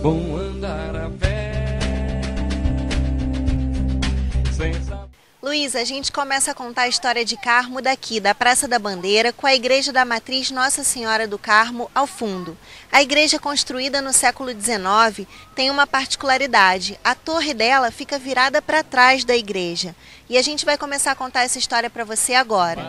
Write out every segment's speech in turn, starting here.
com andar a pé. Luiz, a gente começa a contar a história de Carmo daqui, da Praça da Bandeira, com a Igreja da Matriz Nossa Senhora do Carmo ao fundo. A igreja, construída no século XIX, tem uma particularidade. A torre dela fica virada para trás da igreja. E a gente vai começar a contar essa história para você agora.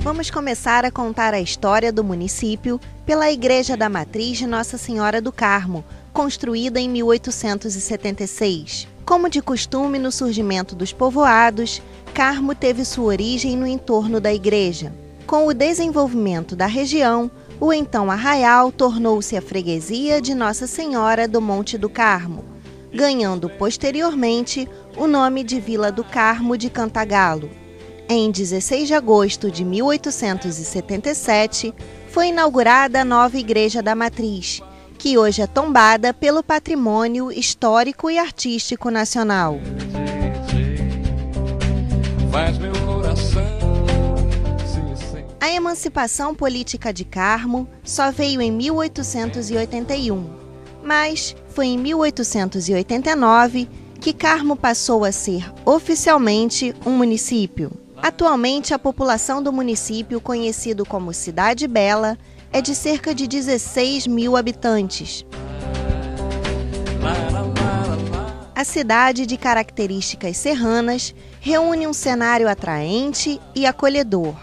Vamos começar a contar a história do município pela Igreja da Matriz de Nossa Senhora do Carmo, construída em 1876. Como de costume no surgimento dos povoados, Carmo teve sua origem no entorno da igreja. Com o desenvolvimento da região, o então arraial tornou-se a freguesia de Nossa Senhora do Monte do Carmo, ganhando posteriormente o nome de Vila do Carmo de Cantagalo. Em 16 de agosto de 1877, foi inaugurada a nova Igreja da Matriz, que hoje é tombada pelo Patrimônio Histórico e Artístico Nacional. A emancipação política de Carmo só veio em 1881, mas foi em 1889 que Carmo passou a ser oficialmente um município. Atualmente, a população do município, conhecido como Cidade Bela, é de cerca de 16 mil habitantes. A cidade, de características serranas, reúne um cenário atraente e acolhedor.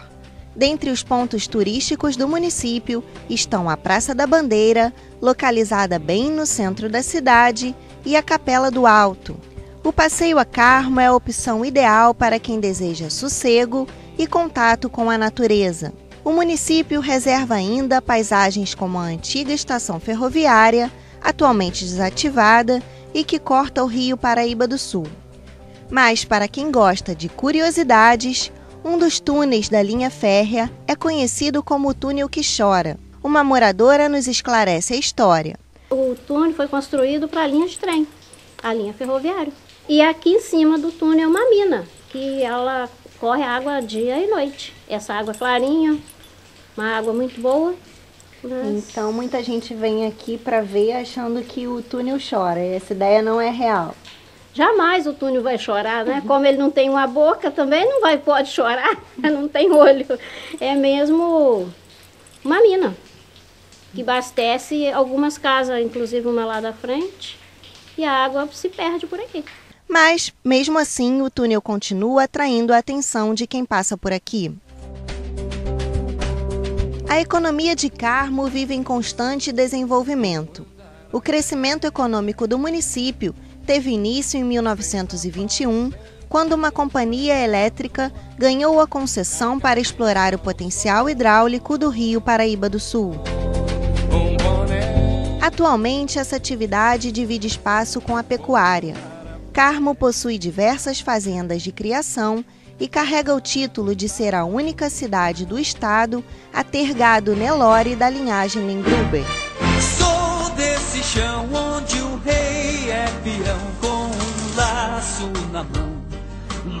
Dentre os pontos turísticos do município estão a Praça da Bandeira, localizada bem no centro da cidade, e a Capela do Alto. O passeio a Carmo é a opção ideal para quem deseja sossego e contato com a natureza. O município reserva ainda paisagens como a antiga estação ferroviária, atualmente desativada, e que corta o Rio Paraíba do Sul. Mas para quem gosta de curiosidades, um dos túneis da linha férrea é conhecido como o Túnel que Chora. Uma moradora nos esclarece a história. O túnel foi construído para a linha de trem, a linha ferroviária. E aqui em cima do túnel é uma mina, que ela corre água dia e noite. Essa água clarinha, uma água muito boa. Então muita gente vem aqui para ver achando que o túnel chora. Essa ideia não é real. Jamais o túnel vai chorar, né? Como ele não tem uma boca, também não pode chorar, não tem olho. É mesmo uma mina que abastece algumas casas, inclusive uma lá da frente, e a água se perde por aqui. Mas, mesmo assim, o túnel continua atraindo a atenção de quem passa por aqui. A economia de Carmo vive em constante desenvolvimento. O crescimento econômico do município teve início em 1921, quando uma companhia elétrica ganhou a concessão para explorar o potencial hidráulico do Rio Paraíba do Sul. Atualmente, essa atividade divide espaço com a pecuária. Carmo possui diversas fazendas de criação e carrega o título de ser a única cidade do estado a ter gado Nelore da linhagem Lengruber. Sou desse chão onde o rei é peão, com um laço na mão,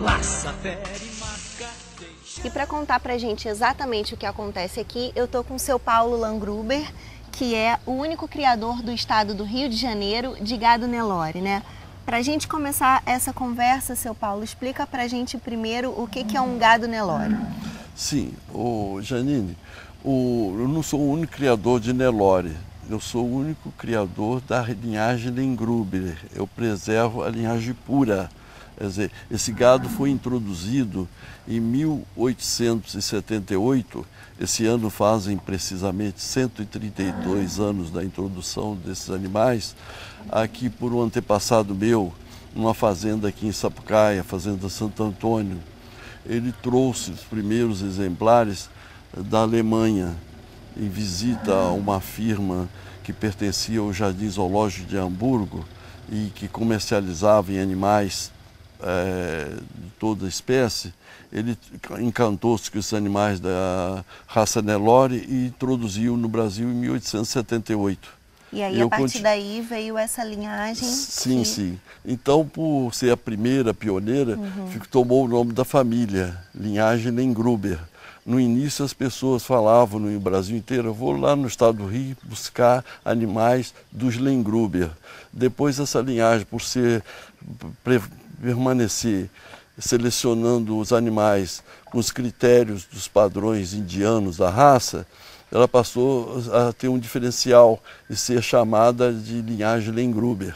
laça, fere, marca, deixa... E para contar pra gente exatamente o que acontece aqui, eu tô com o seu Paulo Lengruber, que é o único criador do estado do Rio de Janeiro de gado Nelore, né? Para a gente começar essa conversa, seu Paulo, explica para a gente primeiro o que é um gado Nelore. Sim, Janine, eu não sou o único criador de Nelore, eu sou o único criador da linhagem Lengruber, eu preservo a linhagem pura. Quer dizer, esse gado foi introduzido em 1878, esse ano fazem precisamente 132 anos da introdução desses animais, aqui por um antepassado meu, numa fazenda aqui em Sapucaia, fazenda Santo Antônio. Ele trouxe os primeiros exemplares da Alemanha, em visita a uma firma que pertencia ao Jardim Zoológico de Hamburgo e que comercializava em animais de toda espécie. Ele encantou-se com esses animais da raça Nelore e introduziu no Brasil em 1878. E aí, a partir daí, veio essa linhagem? Sim, sim. Então, por ser a primeira pioneira, tomou o nome da família, linhagem Lengruber. No início as pessoas falavam no Brasil inteiro, eu vou lá no estado do Rio buscar animais dos Lengruber. Depois essa linhagem, por permanecer selecionando os animais com os critérios dos padrões indianos da raça, ela passou a ter um diferencial e ser chamada de linhagem Lengruber,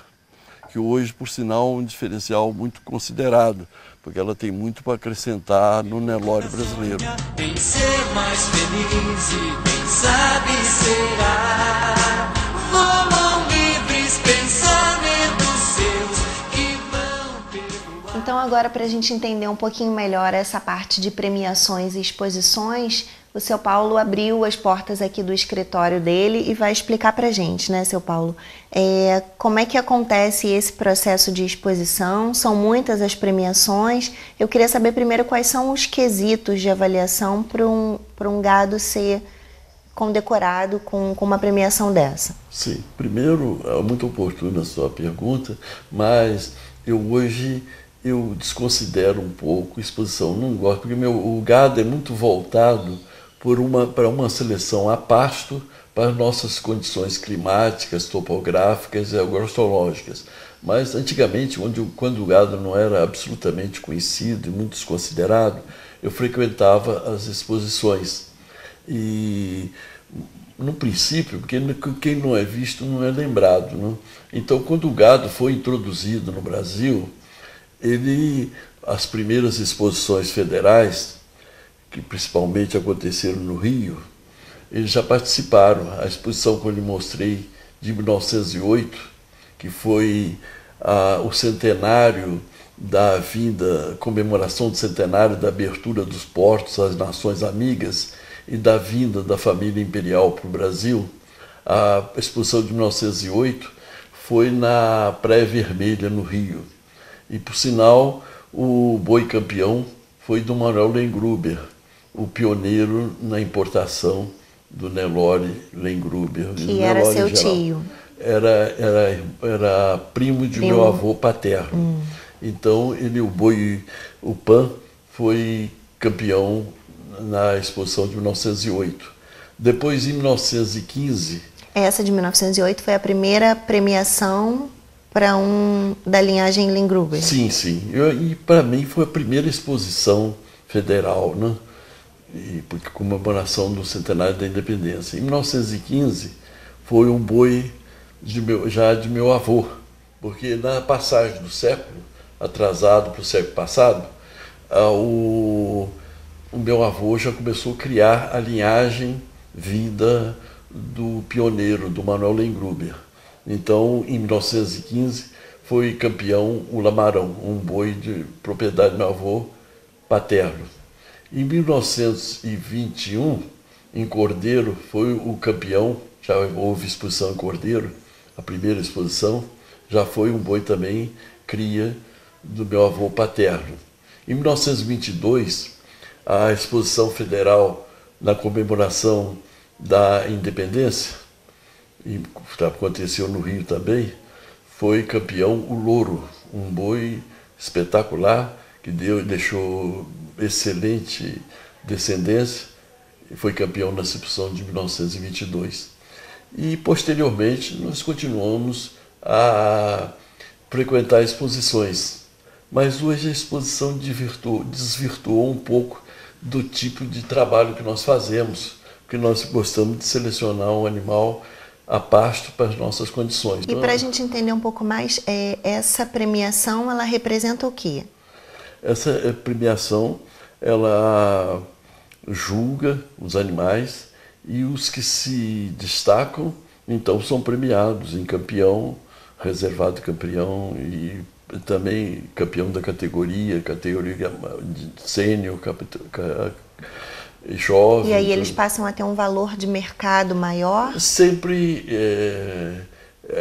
que hoje, por sinal, é um diferencial muito considerado, porque ela tem muito para acrescentar no Nelore brasileiro. Em ser mais feliz e quem sabe será. Voam livres pensamentos seus que vão perdoar. Então agora, para a gente entender um pouquinho melhor essa parte de premiações e exposições, o seu Paulo abriu as portas aqui do escritório dele e vai explicar para a gente, né, seu Paulo? Como é que acontece esse processo de exposição? São muitas as premiações. Eu queria saber primeiro quais são os quesitos de avaliação para um gado ser condecorado com uma premiação dessa. Sim, primeiro, é muito oportuna a sua pergunta, mas hoje eu desconsidero um pouco a exposição. Não gosto, porque o gado é muito voltado para uma seleção a pasto para as nossas condições climáticas, topográficas e agrostológicas. Mas antigamente, quando o gado não era absolutamente conhecido e muito desconsiderado, eu frequentava as exposições. E no princípio, porque quem não é visto não é lembrado, né? Então, quando o gado foi introduzido no Brasil, as primeiras exposições federais, que principalmente aconteceram no Rio, eles já participaram. A exposição que eu lhe mostrei de 1908, que foi o centenário da comemoração do centenário da abertura dos portos às nações amigas e da vinda da família imperial para o Brasil. A exposição de 1908 foi na Praia Vermelha, no Rio. E, por sinal, o boi campeão foi do Manuel Lengruber, o pioneiro na importação do Nelore Lengruber. Que era seu tio. Era primo de meu avô paterno. Então, o Pan foi campeão na exposição de 1908. Depois, em 1915... Essa de 1908 foi a primeira premiação da linhagem Lengruber. Sim, sim. E para mim foi a primeira exposição federal, né? Porque comemoração do centenário da independência. Em 1915 foi um boi já de meu avô, porque na passagem do século, atrasado para o século passado, o meu avô já começou a criar a linhagem vinda do pioneiro, do Manuel Lengruber. Então, em 1915, foi campeão o Lamarão, um boi de propriedade do meu avô paterno. Em 1921, em Cordeiro, foi o campeão, já houve exposição em Cordeiro, a primeira exposição, já foi um boi também cria do meu avô paterno. Em 1922, a exposição federal na comemoração da independência, e aconteceu no Rio também, foi campeão o Louro, um boi espetacular que deixou excelente descendência e foi campeão na exposição de 1922. E posteriormente nós continuamos a frequentar exposições, mas hoje a exposição desvirtuou um pouco do tipo de trabalho que nós fazemos, porque nós gostamos de selecionar um animal a pasto para as nossas condições. E para a gente entender um pouco mais, essa premiação, ela representa o quê? Essa premiação, ela julga os animais e os que se destacam, então, são premiados em campeão, reservado campeão e também campeão da categoria sênior, jovem. E aí eles passam a ter um valor de mercado maior? Sempre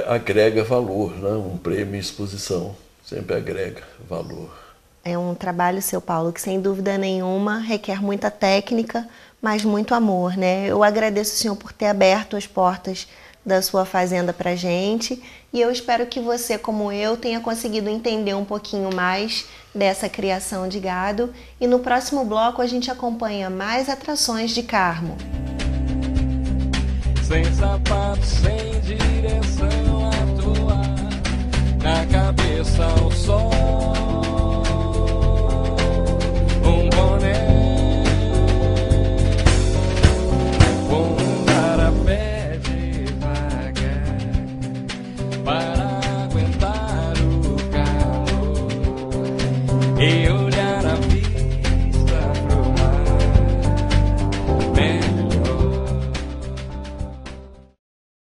agrega valor, né? Um prêmio em exposição sempre agrega valor. É um trabalho, seu Paulo, que sem dúvida nenhuma requer muita técnica, mas muito amor, né? Eu agradeço o senhor por ter aberto as portas da sua fazenda pra gente, e eu espero que você, como eu, tenha conseguido entender um pouquinho mais dessa criação de gado, e no próximo bloco a gente acompanha mais atrações de Carmo. Sem sapato, sem direção a toar, na cabeça o sol, um boné, vou andar a pé devagar para aguentar o calor. Eu